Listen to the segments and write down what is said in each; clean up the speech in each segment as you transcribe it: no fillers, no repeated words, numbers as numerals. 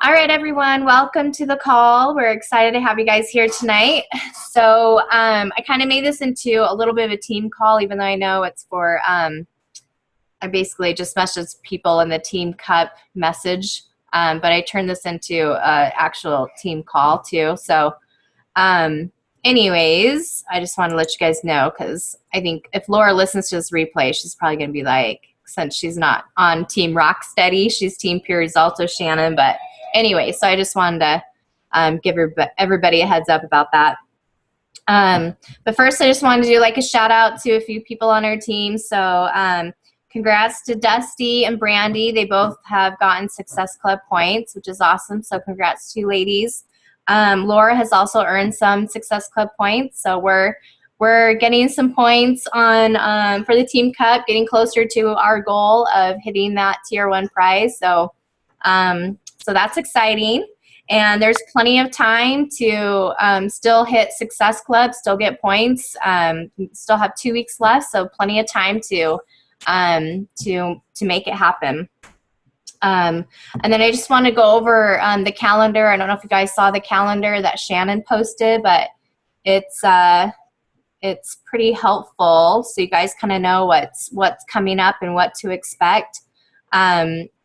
All right, everyone, welcome to the call. We're excited to have you guys here tonight. So I kind of made this into a little bit of a team call, even though I know it's for, I basically just messaged people in the Team Cup message, but I turned this into an actual team call too. So anyways, I just want to let you guys know, because I think if Laura listens to this replay, she's probably going to be like, since she's not on Team Rocksteady, she's Team Pure Results with Shannon. But anyway, so I just wanted to give everybody a heads up about that. But first, I just wanted to do like a shout out to a few people on our team. So congrats to Dusty and Brandy. They both have gotten Success Club points, which is awesome. So congrats to you ladies. Laura has also earned some Success Club points. So we're getting some points on for the Team Cup, getting closer to our goal of hitting that Tier 1 prize. So so that's exciting. And there's plenty of time to still hit Success Club, still get points. Still have 2 weeks left, so plenty of time to make it happen. And then I just want to go over the calendar. I don't know if you guys saw the calendar that Shannon posted, but it's pretty helpful, so you guys kind of know what's coming up and what to expect.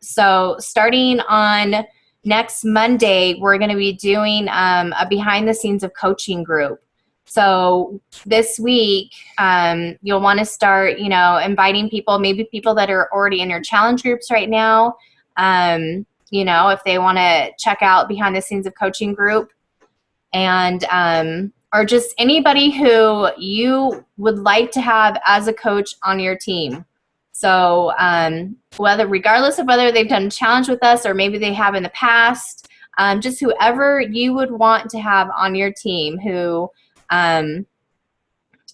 So starting on next Monday, we're going to be doing a behind the scenes of coaching group. So this week, you'll want to start, inviting people, maybe people that are already in your challenge groups right now, if they want to check out behind the scenes of coaching group, and or just anybody who you would like to have as a coach on your team. So regardless of whether they've done a challenge with us or maybe they have in the past, just whoever you would want to have on your team who, on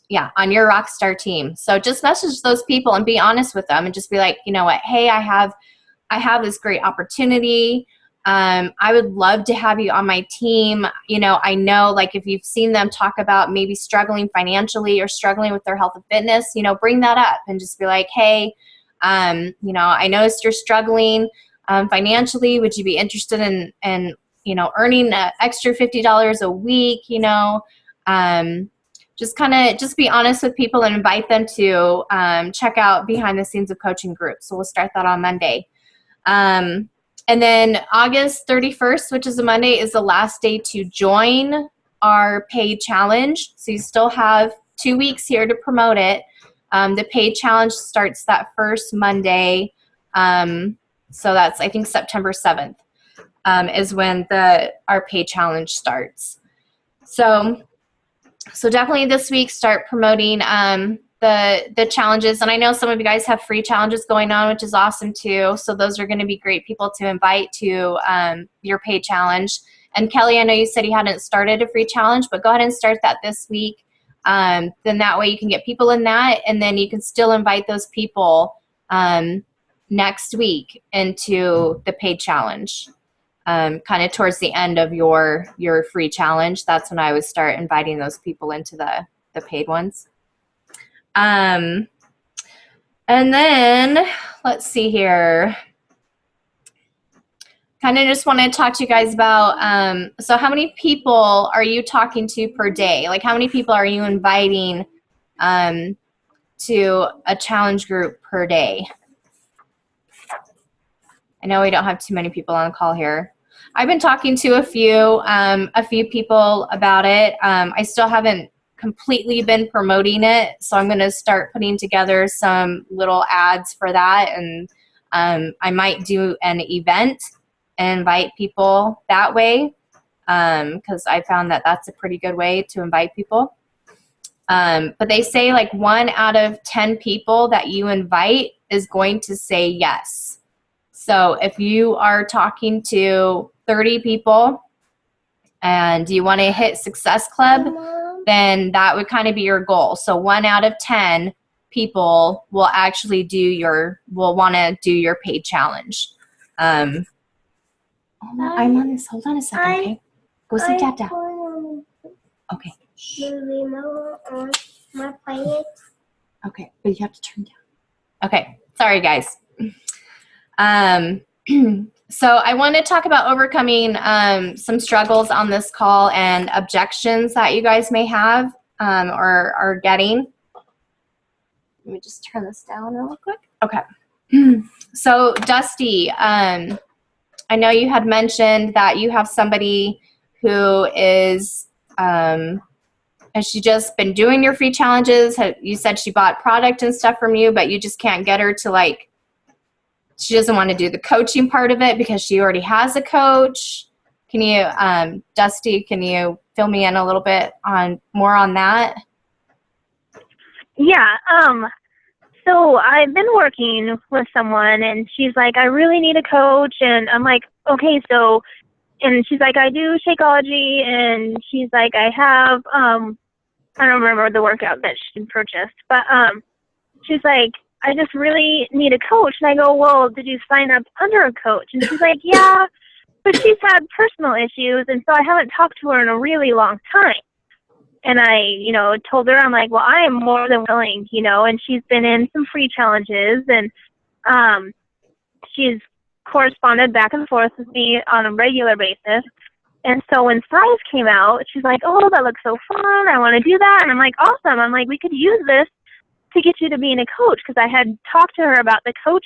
your Rockstar team. So just message those people and be honest with them and just be like, you know what, hey, I have this great opportunity. I would love to have you on my team. I know, like, if you've seen them talk about maybe struggling financially or struggling with their health and fitness, bring that up and just be like, hey, I noticed you're struggling financially. Would you be interested in earning an extra $50 a week? Just be honest with people and invite them to check out behind the scenes of coaching groups. So we'll start that on Monday. And then August 31st, which is a Monday, is the last day to join our paid challenge. So you still have 2 weeks here to promote it. The paid challenge starts that first Monday. So that's, I think, September 7th is when our paid challenge starts. So definitely this week start promoting the challenges. And I know some of you guys have free challenges going on, which is awesome too. So those are going to be great people to invite to your paid challenge. And Kelly, I know you said you hadn't started a free challenge, but go ahead and start that this week. Then that way you can get people in that, and then you can still invite those people next week into the paid challenge. Kind of towards the end of your free challenge, that's when I would start inviting those people into the paid ones. And then let's see here. Kind of just want to talk to you guys about, so how many people are you talking to per day? Like, how many people are you inviting to a challenge group per day? I know we don't have too many people on the call here. I've been talking to a few people about it. I still haven't completely been promoting it, so I'm going to start putting together some little ads for that, and I might do an event and invite people that way, because I found that that's a pretty good way to invite people. But they say like 1 out of 10 people that you invite is going to say yes. So if you are talking to 30 people and you want to hit Success Club, then that would kind of be your goal. So 1 out of 10 people will actually will want to do your paid challenge. I'm on this. Hold on a second, okay? Go see Dada. Okay. The remote on my plate. Okay, but you have to turn down. Okay, sorry guys. So I want to talk about overcoming some struggles on this call and objections that you guys may have or are getting. Let me just turn this down real quick. Okay. So Dusty, I know you had mentioned that you have somebody who is, has she just been doing your free challenges? You said she bought product and stuff from you, but you just can't get her to like, she doesn't want to do the coaching part of it because she already has a coach. Can you, Dusty, can you fill me in a little bit on more on that? Yeah, so I've been working with someone and she's like, I really need a coach. And I'm like, okay, so, and she's like, I do Shakeology. And she's like, I have, I don't remember the workout that she purchased, but, she's like, I just really need a coach. And I go, well, did you sign up under a coach? And she's like, yeah, but she's had personal issues. And so I haven't talked to her in a really long time. And I, told her, I'm like, well, I am more than willing, and she's been in some free challenges and she's corresponded back and forth with me on a regular basis. And so when size came out, she's like, oh, that looks so fun. I want to do that. And I'm like, awesome. I'm like, we could use this to get you to being a coach, because I had talked to her about the coach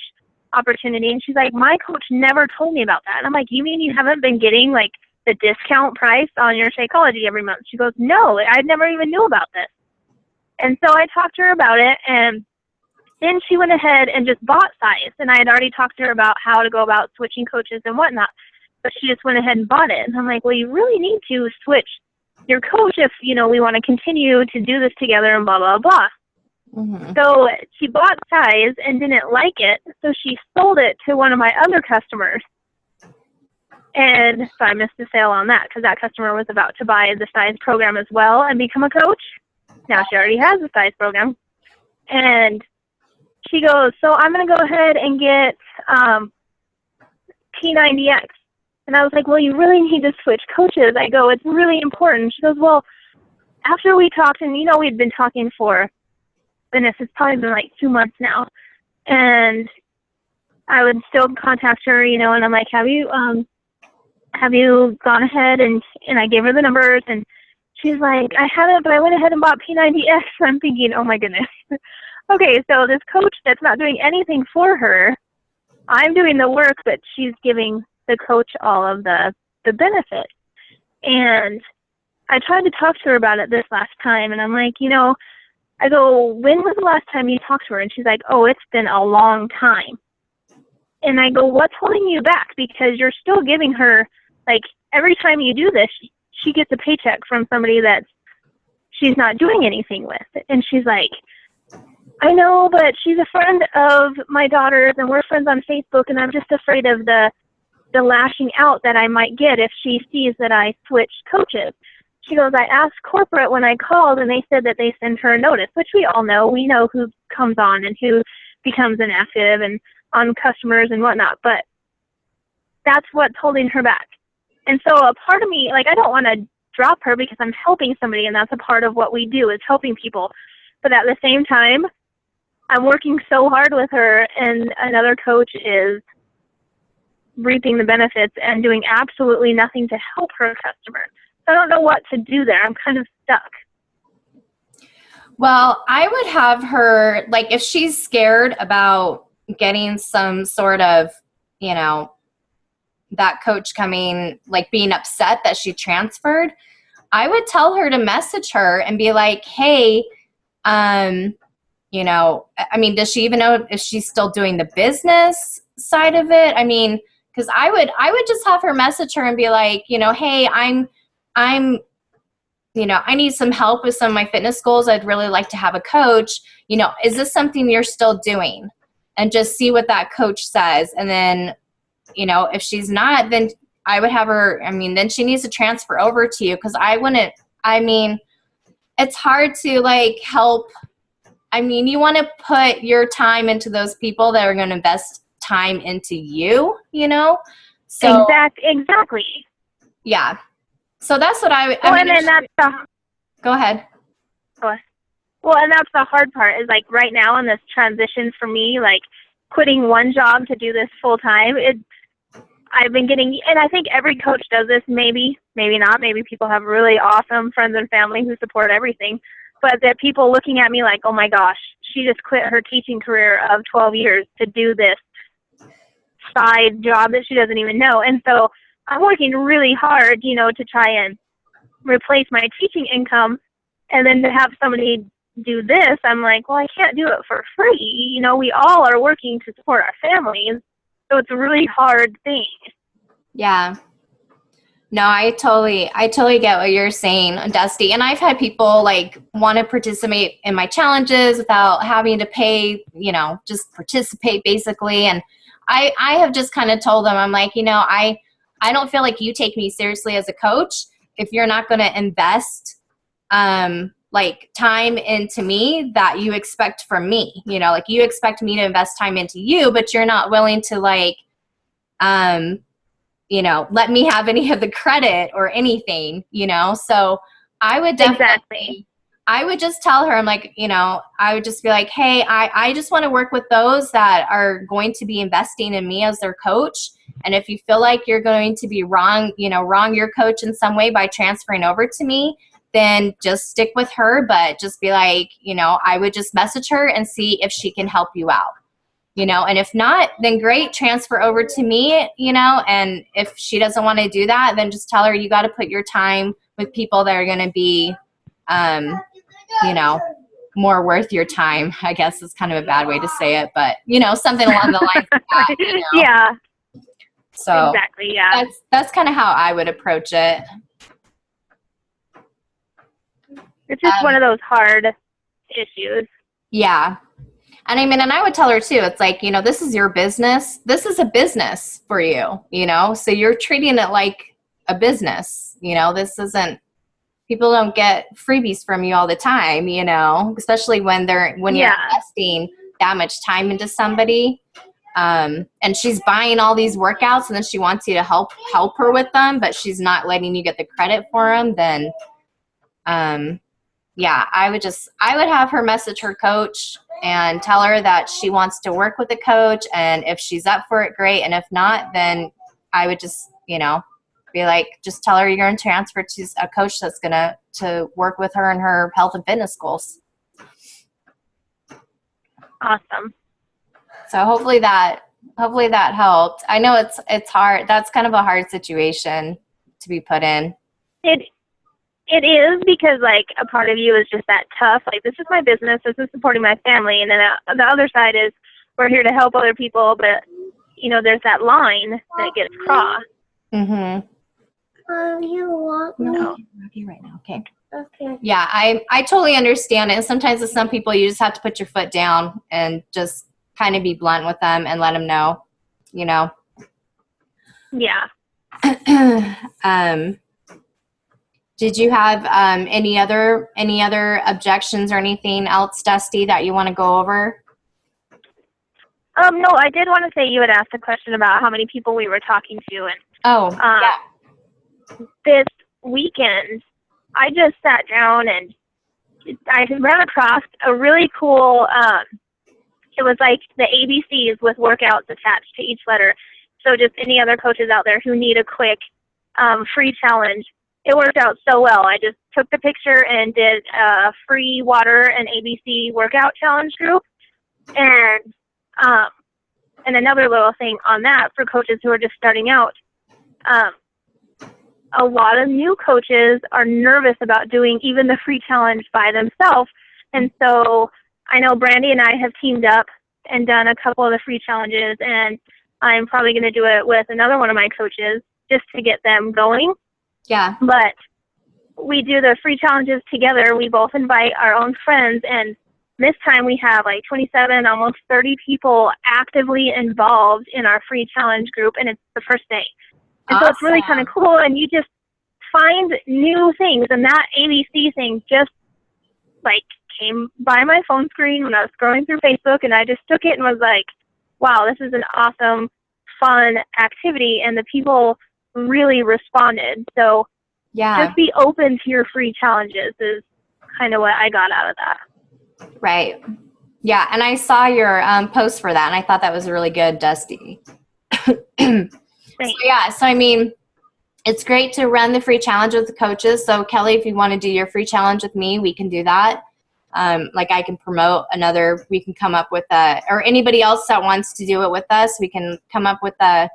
opportunity. And she's like, my coach never told me about that. And I'm like, you mean you haven't been getting like the discount price on your Shakeology every month? She goes, no, I never even knew about this. And so I talked to her about it, and then she went ahead and just bought size. And I had already talked to her about how to go about switching coaches and whatnot, but she just went ahead and bought it. And I'm like, well, you really need to switch your coach if, we want to continue to do this together and blah, blah, blah. Mm-hmm. So she bought size and didn't like it, so she sold it to one of my other customers. And so I missed the sale on that because that customer was about to buy the size program as well and become a coach. Now she already has the size program. And she goes, so I'm going to go ahead and get P90X. And I was like, well, you really need to switch coaches. I go, it's really important. She goes, well, after we talked, and we'd been talking for, goodness, it's probably been like 2 months now. And I would still contact her, and I'm like, have you gone ahead? And I gave her the numbers, and she's like, I haven't, but I went ahead and bought P90X. I'm thinking, oh my goodness. Okay, so this coach that's not doing anything for her, I'm doing the work, but she's giving the coach all of the benefit. And I tried to talk to her about it this last time, and I'm like, I go, when was the last time you talked to her? And she's like, oh, it's been a long time. And I go, what's holding you back? Because you're still giving her, like, every time you do this, she gets a paycheck from somebody that she's not doing anything with. And she's like, I know, but she's a friend of my daughter's, and we're friends on Facebook, and I'm just afraid of the lashing out that I might get if she sees that I switched coaches. She goes, I asked corporate when I called, and they said that they send her a notice, which we all know. We know who comes on and who becomes inactive and on customers and whatnot, but that's what's holding her back. And so a part of me, like, I don't want to drop her because I'm helping somebody, and that's a part of what we do is helping people. But at the same time, I'm working so hard with her, and another coach is reaping the benefits and doing absolutely nothing to help her customer. So I don't know what to do there. I'm kind of stuck. Well, I would have her, like, if she's scared about getting some sort of, that coach coming, like being upset that she transferred, I would tell her to message her and be like, hey, I mean, does she even know if she's still doing the business side of it? I mean, because I would just have her message her and be like, hey, I need some help with some of my fitness goals. I'd really like to have a coach. Is this something you're still doing? And just see what that coach says. And then, if she's not, then I would have her, then she needs to transfer over to you, because it's hard to like help. You want to put your time into those people that are going to invest time into you, So Exactly. Yeah. So that's what go ahead. Well, and that's the hard part is, like, right now in this transition for me, like, quitting one job to do this full time, I've been getting, and I think every coach does this, maybe not. Maybe people have really awesome friends and family who support everything. But that people looking at me like, oh my gosh, she just quit her teaching career of 12 years to do this side job that she doesn't even know. And so I'm working really hard, to try and replace my teaching income. And then to have somebody do this, I'm like, well, I can't do it for free. We all are working to support our families. So it's a really hard thing. Yeah. No, I totally get what you're saying, Dusty. And I've had people like want to participate in my challenges without having to pay, just participate basically. And I have just kind of told them, I'm like, I don't feel like you take me seriously as a coach if you're not going to invest like time into me that you expect from me. Like you expect me to invest time into you, but you're not willing to like let me have any of the credit or anything, so I would definitely, I would just tell her, I'm like, I would just be like, hey, I just want to work with those that are going to be investing in me as their coach. And if you feel like you're going to be wrong your coach in some way by transferring over to me, then just stick with her, but just be like, I would just message her and see if she can help you out. And if not, then great, transfer over to me, and if she doesn't want to do that, then just tell her you got to put your time with people that are going to be, more worth your time, I guess is kind of a bad way to say it, but, something along the lines of that, Yeah. So exactly, yeah. That's kind of how I would approach it. It's just one of those hard issues. Yeah. And and I would tell her too, it's like, this is your business. This is a business for you, so you're treating it like a business. This isn't, people don't get freebies from you all the time, especially when you're investing that much time into somebody. And she's buying all these workouts and then she wants you to help her with them, but she's not letting you get the credit for them. Then, yeah, I would have her message her coach and tell her that she wants to work with the coach. And if she's up for it, great. And if not, then I would just, be like, just tell her you're going to transfer to a coach that's going to work with her in her health and fitness goals. Awesome. So hopefully that helped. I know it's hard. That's kind of a hard situation to be put in. It is, because like a part of you is just that tough, like, this is my business, this is supporting my family, and then the other side is we're here to help other people, but there's that line that gets crossed. Mm-hmm. You want me? No, okay, right now. Okay. Okay. Yeah, I totally understand it. And sometimes with some people, you just have to put your foot down and just kind of be blunt with them and let them know, Yeah. Did you have any other objections or anything else, Dusty, that you want to go over? No, I did want to say you had asked a question about how many people we were talking to, and yeah. This weekend I just sat down and I ran across a really cool. It was like the ABCs with workouts attached to each letter. So just any other coaches out there who need a quick free challenge. It worked out so well. I just took the picture and did a free water and ABC workout challenge group. And another little thing on that for coaches who are just starting out, a lot of new coaches are nervous about doing even the free challenge by themselves. And so I know Brandy and I have teamed up and done a couple of the free challenges, and I'm probably going to do it with another one of my coaches just to get them going. Yeah. But we do the free challenges together. We both invite our own friends, and this time we have like 27, almost 30 people actively involved in our free challenge group, and it's the first day. And Awesome. so it's really kind of cool, and you just find new things. And that ABC thing just like came by my phone screen when I was scrolling through Facebook, and I just took it and was like, wow, this is an awesome, fun activity, and the people really responded. So yeah, just be open to your free challenges is kind of what I got out of that. Right. Yeah, and I saw your post for that, and I thought that was really good, Dusty. Thanks. So I mean, it's great to run the free challenge with the coaches. So Kelly, if you want to do your free challenge with me, we can do that. Like I can promote we can come up with or anybody else that wants to do it with us, we can come up with a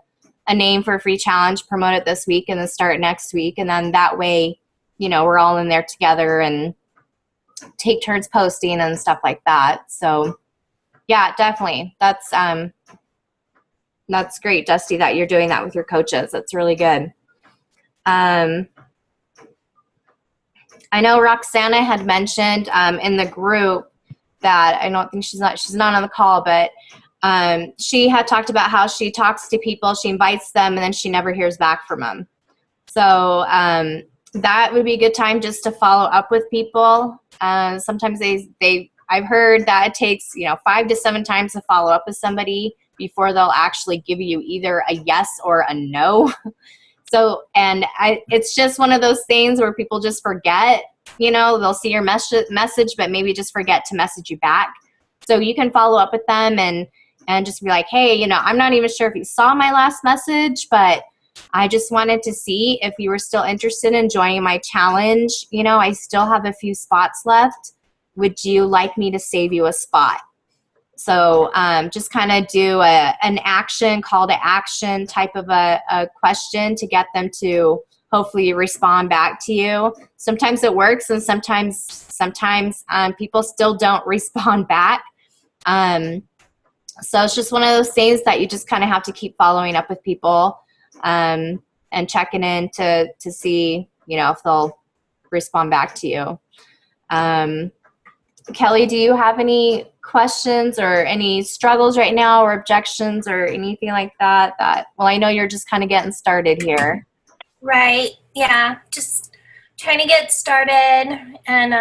name for a free challenge, promote it this week and then start next week. And then that way, we're all in there together and take turns posting and stuff like that. So yeah, definitely. That's great, Dusty, that you're doing that with your coaches. That's really good. I know Roxana had mentioned in the group that I don't think she's not on the call, but she had talked about how she talks to people, she invites them, and then she never hears back from them. So that would be a good time just to follow up with people. Sometimes I've heard that it takes 5 to 7 times to follow up with somebody before they'll actually give you either a yes or a no. So, it's just one of those things where people just forget, they'll see your message, but maybe just forget to message you back. So you can follow up with them and just be like, hey, I'm not even sure if you saw my last message, but I just wanted to see if you were still interested in joining my challenge. I still have a few spots left. Would you like me to save you a spot? So just kind of do an call to action type of a question to get them to hopefully respond back to you. Sometimes it works, and sometimes people still don't respond back. So it's just one of those things that you just kind of have to keep following up with people and checking in to see, if they'll respond back to you. Kelly, do you have any questions or any struggles right now or objections or anything like that? Well, I know you're just kind of getting started here. Right. Yeah. Just trying to get started. And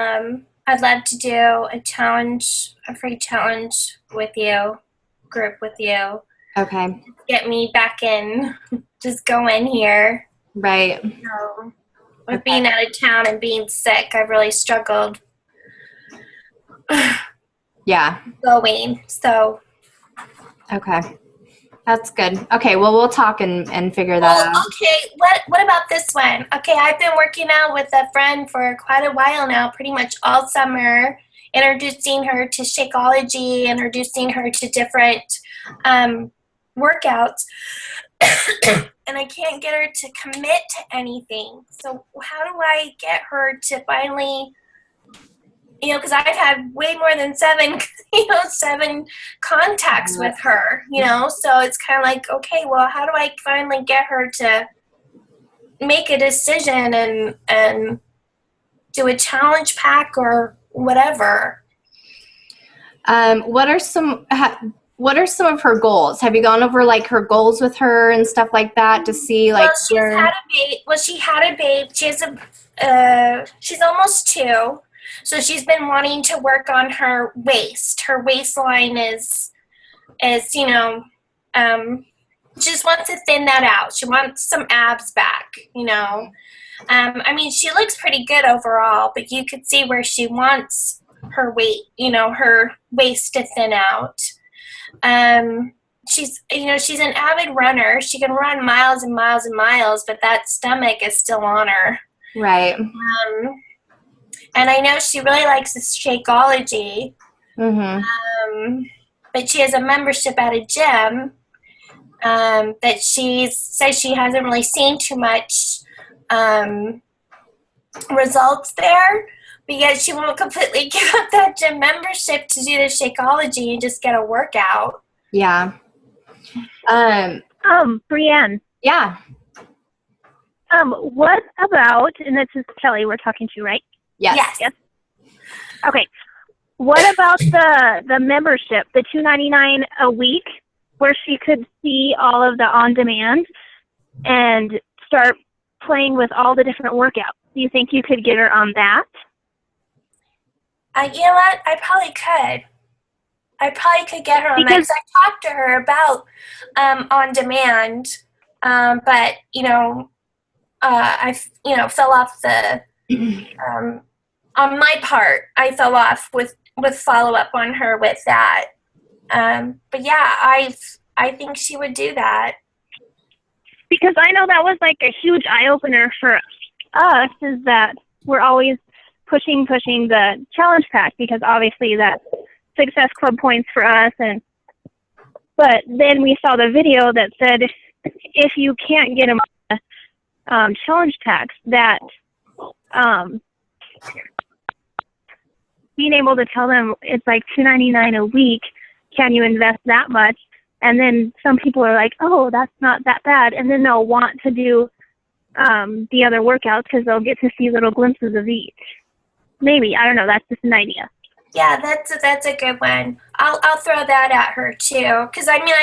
I'd love to do a free challenge with you, group with you. Okay. Get me back in, just go in here. Right. So, with being out of town and being sick, I've really struggled. Yeah. Going. So. Okay. That's good. Okay, well, we'll talk and figure that out. Okay, what about this one? Okay, I've been working out with a friend for quite a while now, pretty much all summer, introducing her to Shakeology, introducing her to different workouts, and I can't get her to commit to anything. So how do I get her to finally, because I've had way more than 7 contacts with her, so it's kind of like, okay, well, how do I finally get her to make a decision and do a challenge pack or whatever? What are some of her goals? Have you gone over like her goals with her and stuff like that to see like she had a babe. She's almost 2. So she's been wanting to work on her waist. Her waistline is she just wants to thin that out. She wants some abs back, I mean, she looks pretty good overall, but you could see where she wants her weight, her waist to thin out. She's an avid runner. She can run miles and miles and miles, but that stomach is still on her. Right. And I know she really likes the Shakeology. Mm-hmm. But she has a membership at a gym that she says she hasn't really seen too much results there, because she won't completely give up that gym membership to do the Shakeology and just get a workout. Yeah. Brianne. Yeah. What about, and this is Kelly we're talking to, right? Yes. Okay. What about the membership, the $2.99 a week, where she could see all of the on-demand and start playing with all the different workouts? Do you think you could get her on that? You know what? I probably could get her on that, because I talked to her about on-demand, but I fell off the on my part. I fell off with follow up on her with that. But yeah, I think she would do that. because I know that was like a huge eye-opener for us, is that we're always pushing the challenge pack, because obviously that's success club points for us. But then we saw the video that said if you can't get them challenge packs, that being able to tell them it's like $2.99 a week, can you invest that much? And then some people are like, oh, that's not that bad, and then they'll want to do the other workouts because they'll get to see little glimpses of each. Maybe, I don't know. That's just an idea. Yeah, that's a good one. I'll throw that at her too, because I mean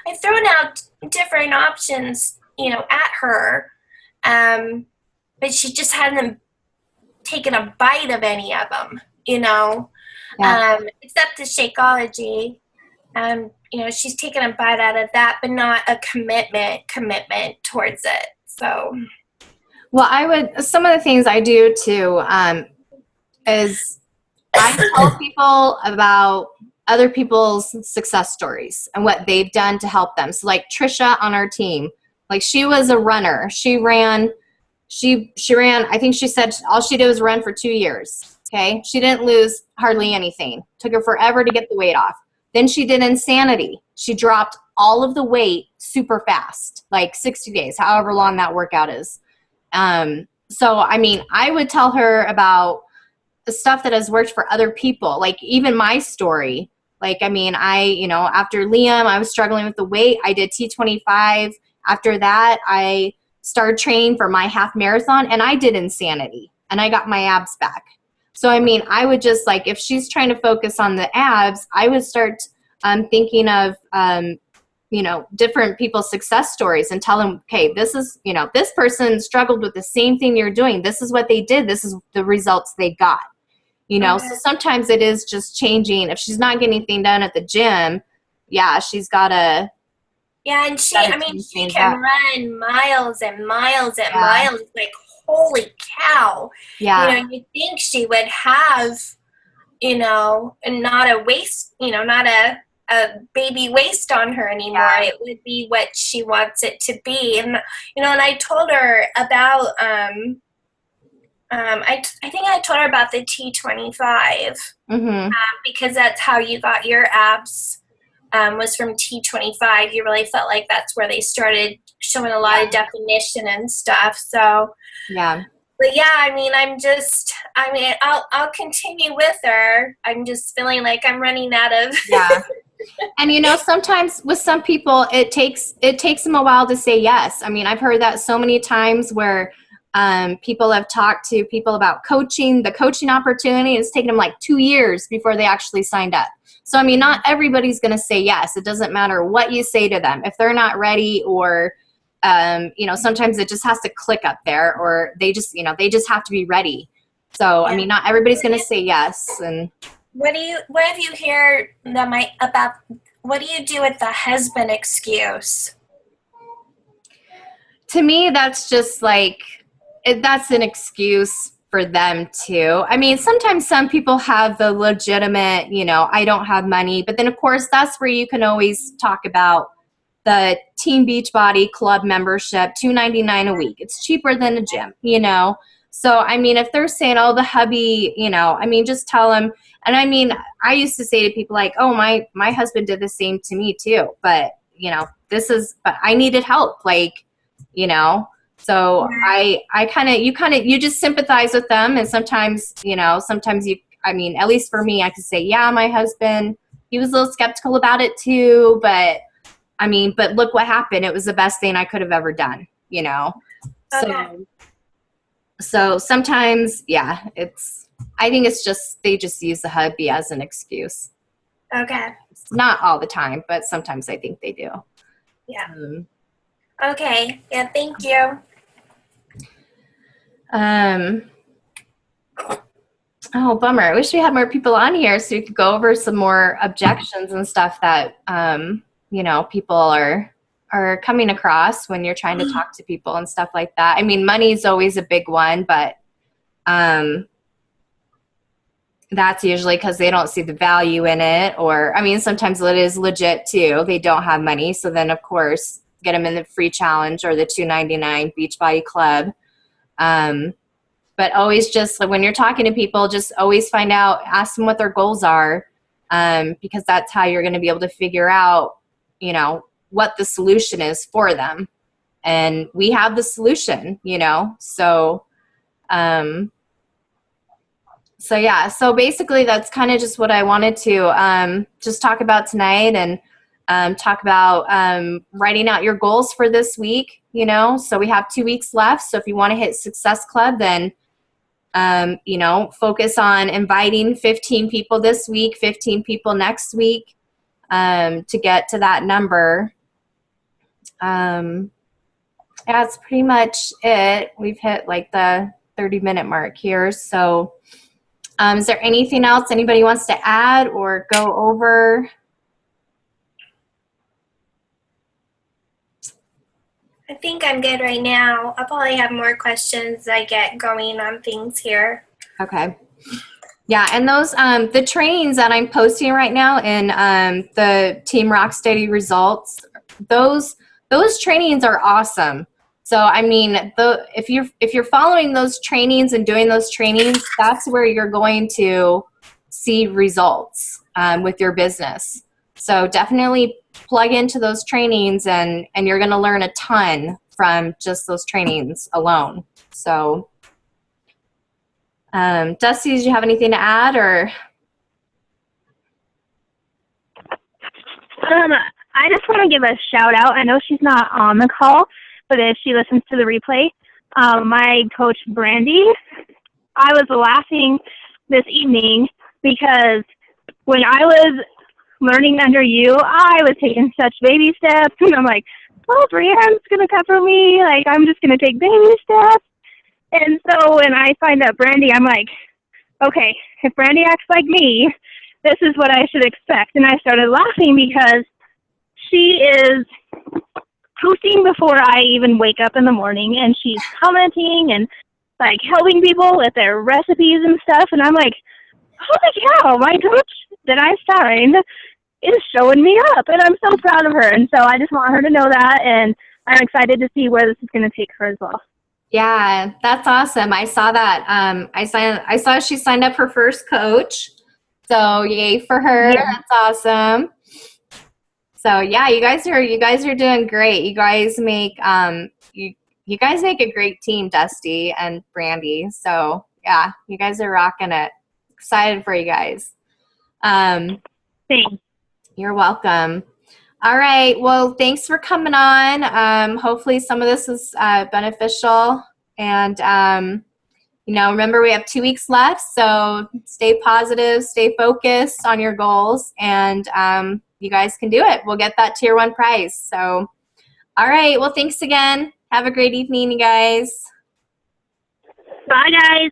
I've thrown out different options, at her, but she just hasn't taken a bite of any of them, Yeah. except the Shakeology. She's taken a bite out of that, but not a commitment towards it. So, Well, some of the things I do too, is I tell people about other people's success stories and what they've done to help them. So like Trisha on our team, like she was a runner. She ran, I think she said all she did was run for 2 years. Okay. She didn't lose hardly anything. Took her forever to get the weight off. Then she did Insanity. She dropped all of the weight super fast, like 60 days, however long that workout is. So, I mean, I would tell her about the stuff that has worked for other people. Like even my story, like, I mean, after Liam, I was struggling with the weight. I did T25. After that, I started training for my half marathon, and I did Insanity, and I got my abs back. So, I mean, I would just like, if she's trying to focus on the abs, I would start thinking of, different people's success stories and tell them, okay, this is, this person struggled with the same thing you're doing. This is what they did. This is the results they got, Okay. So sometimes it is just changing. If she's not getting anything done at the gym, yeah, she's got to. Yeah, and she can run miles and miles and miles. Like, holy cow. Yeah. You think she would have, and not a waist, not a baby waist on her anymore. Yeah. It would be what she wants it to be. And, and I told her about, I think I told her about the T25, because that's how you got your abs. Was from T25. You really felt like that's where they started showing a lot of definition and stuff. So, yeah. But yeah, I mean, I'll continue with her. I'm just feeling like I'm running out of. Yeah. And sometimes with some people, it takes them a while to say yes. I mean, I've heard that so many times where people have talked to people about the coaching opportunity. It's taken them like 2 years before they actually signed up. So, I mean, not everybody's going to say yes. It doesn't matter what you say to them. If they're not ready, or, sometimes it just has to click up there, or they just have to be ready. So, I mean, not everybody's going to say yes. And what have you heard about, what do you do with the husband excuse? To me, that's just like, that's an excuse for them too. I mean, sometimes some people have the legitimate, I don't have money, but then of course that's where you can always talk about the Team Beachbody Club membership, $2.99 a week. It's cheaper than a gym, So, I mean, if they're saying, oh, the hubby, I mean, just tell them. And I mean, I used to say to people like, oh, my husband did the same to me too. But, but I needed help, like, So you just sympathize with them. And sometimes, at least for me, I could say, yeah, my husband, he was a little skeptical about it too. But but look what happened. It was the best thing I could have ever done, Okay. So sometimes, yeah, I think it's just, they just use the hubby as an excuse. Okay. It's not all the time, but sometimes I think they do. Yeah. Okay. Yeah. Thank you. Oh, bummer. I wish we had more people on here so we could go over some more objections and stuff that, people are coming across when you're trying to talk to people and stuff like that. I mean, money is always a big one, but that's usually because they don't see the value in it. Or, I mean, sometimes it is legit too. They don't have money. So then, of course, get them in the free challenge or the $2.99 Beachbody Club. But always just like when you're talking to people, just always ask them what their goals are, because that's how you're going to be able to figure out, what the solution is for them. And we have the solution, so, so basically that's kind of just what I wanted to just talk about tonight, and talk about writing out your goals for this week, so we have 2 weeks left. So if you want to hit Success Club, then focus on inviting 15 people this week, 15 people next week, to get to that number. That's pretty much it. We've hit like the 30-minute mark here. So is there anything else anybody wants to add or go over? I think I'm good right now. I'll probably have more questions as I get going on things here. Okay. Yeah, and those the trainings that I'm posting right now in the Team Rocksteady results, those trainings are awesome. So I mean, if you're following those trainings and doing those trainings, that's where you're going to see results with your business. So definitely plug into those trainings, and you're going to learn a ton from just those trainings alone. So, Dusty, did you have anything to add, or? I just want to give a shout out. I know she's not on the call, but if she listens to the replay, my coach Brandy, I was laughing this evening because when I was learning under you, I was taking such baby steps, and I'm like, oh, Brianne's going to cover me. Like, I'm just going to take baby steps. And so when I signed up Brandy, I'm like, okay, if Brandy acts like me, this is what I should expect. And I started laughing because she is posting before I even wake up in the morning, and she's commenting and like helping people with their recipes and stuff. And I'm like, holy cow, my coach that I signed is showing me up, and I'm so proud of her. And so I just want her to know that, and I'm excited to see where this is going to take her as well. Yeah, that's awesome. I saw that. I saw she signed up her first coach. So yay for her. Yeah. That's awesome. So yeah, you guys are doing great. You guys make you guys make a great team, Dusty and Brandy. So yeah, you guys are rocking it. Excited for you guys. Thanks. You're welcome. All right. Well, thanks for coming on. Hopefully some of this is beneficial. And, remember we have 2 weeks left. So stay positive, stay focused on your goals, and you guys can do it. We'll get that Tier 1 prize. So, all right. Well, thanks again. Have a great evening, you guys. Bye, guys.